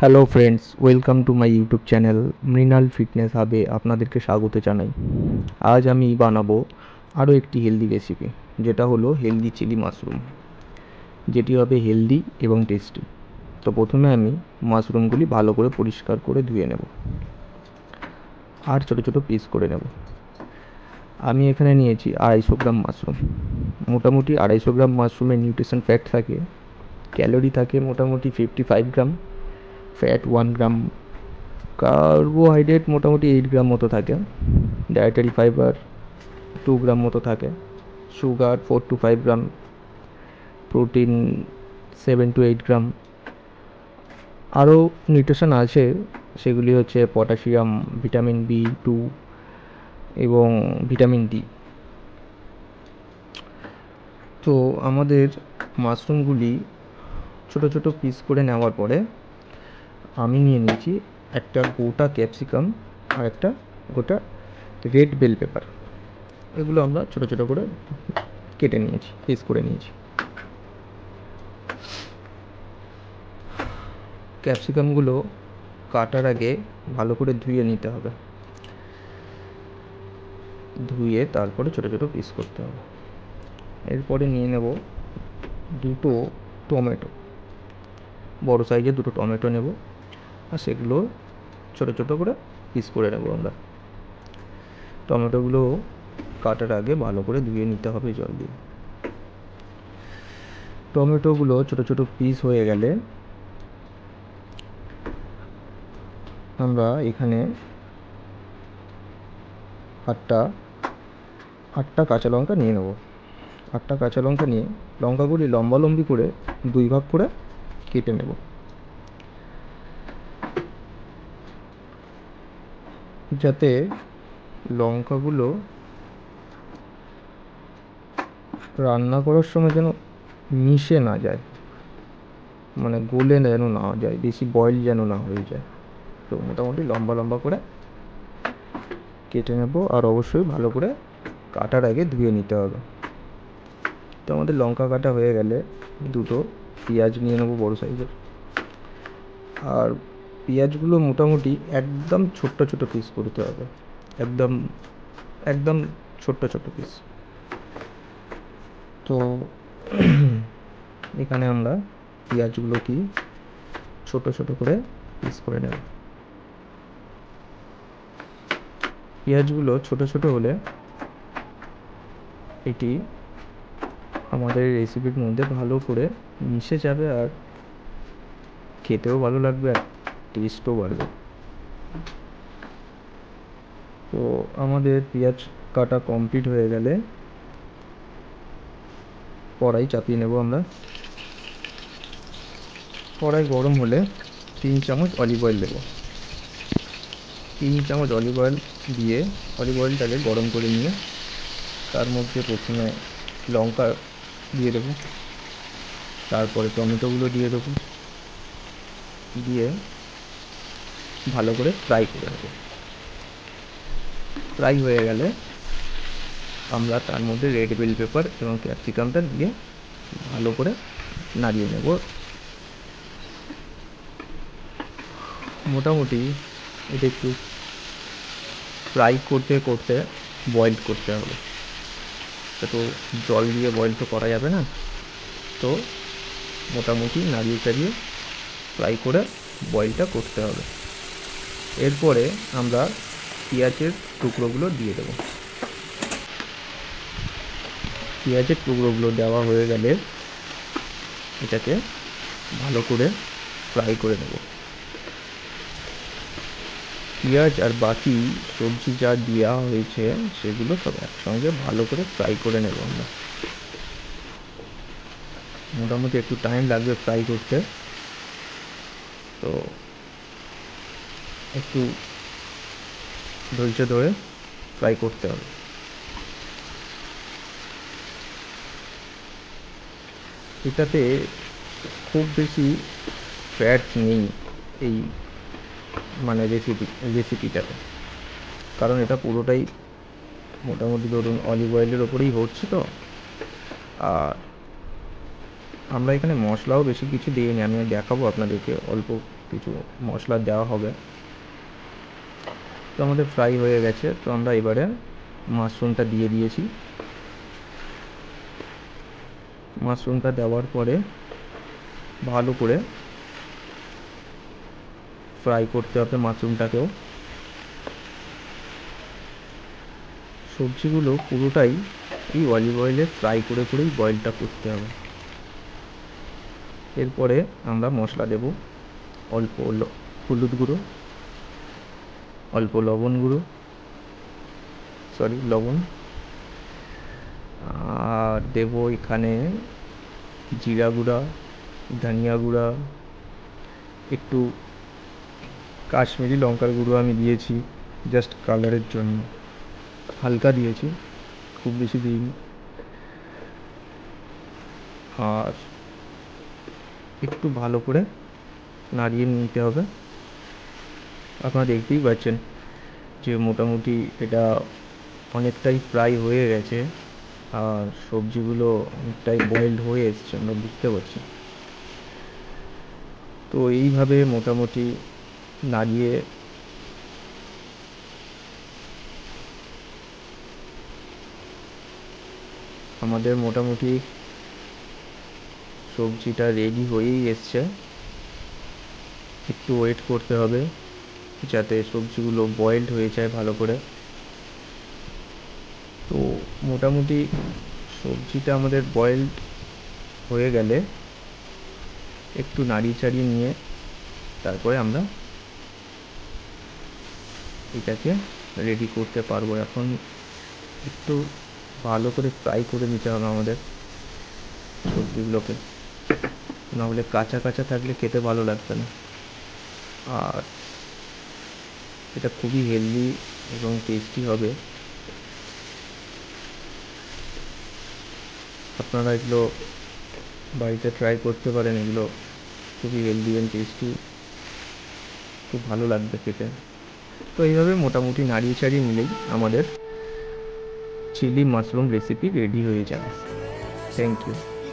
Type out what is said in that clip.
Hello friends, welcome to my YouTube channel Mrinal fitness হাবে আপনাদেরকে স্বাগত জানাই। আজ আমি বানাবো আরও একটি হেলদি রেসিপি, যেটা হলো হেলদি চিলি মাশরুম, যেটি হবে হেলদি এবং টেস্টি। তো প্রথমে আমি মাশরুমগুলি ভালো করে পরিষ্কার করে ধুয়ে নেব আর ছোটো ছোটো পিস করে নেব। আমি এখানে নিয়েছি 250 গ্রাম মাশরুম। মোটামুটি 250 গ্রাম মাশরুমে নিউট্রিশন ফ্যাট থাকে, ক্যালোরি থাকে মোটামুটি 55 গ্রাম, ফ্যাট 1 গ্রাম, কার্বোহাইড্রেট মোটামুটি 8 গ্রাম মতো থাকে, ডায়েটারি ফাইবার 2 গ্রাম মতো থাকে, sugar 4 to 5 gram, protein 7 to 8 গ্রাম। আরও নিউট্রিশন আছে, সেগুলি হচ্ছে পটাশিয়াম, ভিটামিন B2 এবং ভিটামিন ডি। তো আমাদের মাশরুমগুলি ছোটো ছোটো পিস করে নেওয়ার পরে আমি নিয়ে নিয়েছি একটা গোটা ক্যাপসিকাম আর একটা গোটা রেড বেল পেপার। এগুলো আমরা ছোটো ছোটো করে কেটে নিয়েছি, পিস করে নিয়েছি। ক্যাপসিকামগুলো কাটার আগে ভালো করে ধুয়ে নিতে হবে, ধুয়ে তারপরে ছোটো ছোটো পিস করতে হবে। এরপরে নিয়ে নেব দুটো টমেটো, বড় সাইজের দুটো টমেটো নেব, আর সেগুলো ছোটো ছোটো করে পিস করে নেব আমরা। টমেটোগুলো কাটার আগে ভালো করে ধুয়ে নিতে হবে জল দিয়ে। টমেটোগুলো ছোটো ছোটো পিস হয়ে গেলে আমরা এখানে আটটা কাঁচা লঙ্কা নিয়ে নেব। 8টা কাঁচা লঙ্কা নিয়ে লঙ্কাগুলি লম্বালম্বি করে 2 ভাগ করে কেটে নেব। যাতে লঙ্কাগুলো রান্না করার সময় যেন মিশে না যায়, মানে গলে যেন না যায়, বেশি বয়েল যেন না হয়ে যায়। তো মোটামুটি লম্বা লম্বা করে কেটে নেব, আর অবশ্যই ভালো করে কাটার আগে ধুয়ে নিতে হবে। তো আমাদের লঙ্কা কাটা হয়ে গেলে দুটো পেঁয়াজ নিয়ে নেবো বড় সাইজের, আর পেঁয়াজগুলো মোটামুটি একদম ছোট্ট ছোটো পিস করতে হবে, একদম একদম ছোট্ট ছোট্ট পিস। তো এখানে আমরা পেঁয়াজগুলো কি ছোট ছোট করে পিস করে নেব। পেঁয়াজগুলো ছোট ছোট হলে এটি আমাদের রেসিপির মধ্যে ভালো করে মিশে যাবে, আর খেতেও ভালো লাগবে আর টেস্টও বাড়বে। তো আমাদের পেঁয়াজ কাটা কমপ্লিট হয়ে গেলে কড়াই চাপিয়ে নেব আমরা। কড়াই গরম হলে 3 চামচ অলিভ অয়েল দেবো। 3 চামচ অলিভ অয়েল দিয়ে অলিভ অয়েলটাকে গরম করে নিয়ে তার মধ্যে প্রথমে লঙ্কা দিয়ে দেবো, তারপরে টমেটোগুলো দিয়ে দেবো, দিয়ে ভালো করে ফ্রাই করে নেব। ফ্রাই হয়ে গেলে আমরা তার মধ্যে রেড বেল পেপার এবং ক্যাপসিকামটা দিয়ে ভালো করে নাড়িয়ে নেব। মোটামুটি এটা একটু ফ্রাই করতে করতে বয়েল করতে হবে, তো জল দিয়ে বয়েল তো করা যাবে না। তো মোটামুটি নাড়িয়ে চাড়িয়ে ফ্রাই করে বয়েলটা করতে হবে। এরপরে আমরা পেঁয়াজের টুকরোগুলো দিয়ে দেবো। পেঁয়াজের টুকরোগুলো দেওয়া হয়ে গেলে এটাকে ভালো করে ফ্রাই করে নেব। পেঁয়াজ আর বাকি সবজি যা দেওয়া হয়েছে সেগুলো সব একসঙ্গে ভালো করে ফ্রাই করে নেব আমরা। মোটামুটি একটু টাইম লাগবে ফ্রাই করতে, তো একটু ধৈর্য ধরে ফ্রাই করতে হবে। এটাতে খুব বেশি ফ্যাট নেই এই মানে রেসিপিটাতে, কারণ এটা পুরোটাই মোটামুটি ধরুন অলিভ অয়েলের ওপরেই হচ্ছে। তো আর আমরা এখানে মশলাও বেশি কিছু দিইনি, আমি দেখাবো আপনাদেরকে অল্প কিছু মশলা দেওয়া হবে। তো আমাদের ফ্রাই হয়ে গেছে, তো আমরা এবারে মাশরুমটা দিয়ে দিয়েছি। মাশরুমটা দেওয়ার পরে ভালো করে ফ্রাই করতে হবে মাশরুমটাকেও। সবজিগুলো পুরোটাই এই অলিভ অয়েলে ফ্রাই করে করেই বয়েলটা করতে হবে। এরপরে আমরা মশলা দেব, অল্প হলুদ গুঁড়ো, অল্প লবণ, আর দেবো এখানে জিরা গুঁড়া, ধনিয়া গুঁড়া, একটু কাশ্মীরি লঙ্কার গুঁড়ো আমি দিয়েছি জাস্ট কালারের জন্য, হালকা দিয়েছি, খুব বেশি দিইনি। আর একটু ভালো করে নাড়িয়ে নিতে হবে। আপনারা দেখতেই পাচ্ছেন যে মোটামুটি এটা অনেকটাই ফ্রাই হয়ে গেছে, আর সবজিগুলো অনেকটাই বয়েলড হয়ে এসছে, আমরা বুঝতে পারছি। তো এইভাবে মোটামুটি নাড়িয়ে আমাদের মোটামুটি সবজিটা রেডি হয়েই এসছে। একটু ওয়েট করতে হবে যাতে সবজিগুলো বয়েলড হয়ে যায় ভালো করে। তো মোটামুটি সবজিটা আমাদের বয়েলড হয়ে গেলে একটু নাড়িয়ে চাড়িয়ে নিয়ে তারপরে আমরা এটাকে রেডি করতে পারবো। এখন একটু ভালো করে ফ্রাই করে নিতে হবে আমাদের সবজিগুলোকে, নাহলে কাঁচা কাঁচা থাকলে খেতে ভালো লাগবে না। আর এটা খুবই হেলদি এবং টেস্টি হবে। আপনারা এগুলো বাড়িতে ট্রাই করতে পারেন, এগুলো খুবই হেলদি অ্যান্ড টেস্টি, খুব ভালো লাগবে খেতে। তো এইভাবে মোটামুটি নাড়িয়ে চাড়িয়ে নিলেই আমাদের চিলি মাশরুম রেসিপি রেডি হয়ে যাবে। Thank you.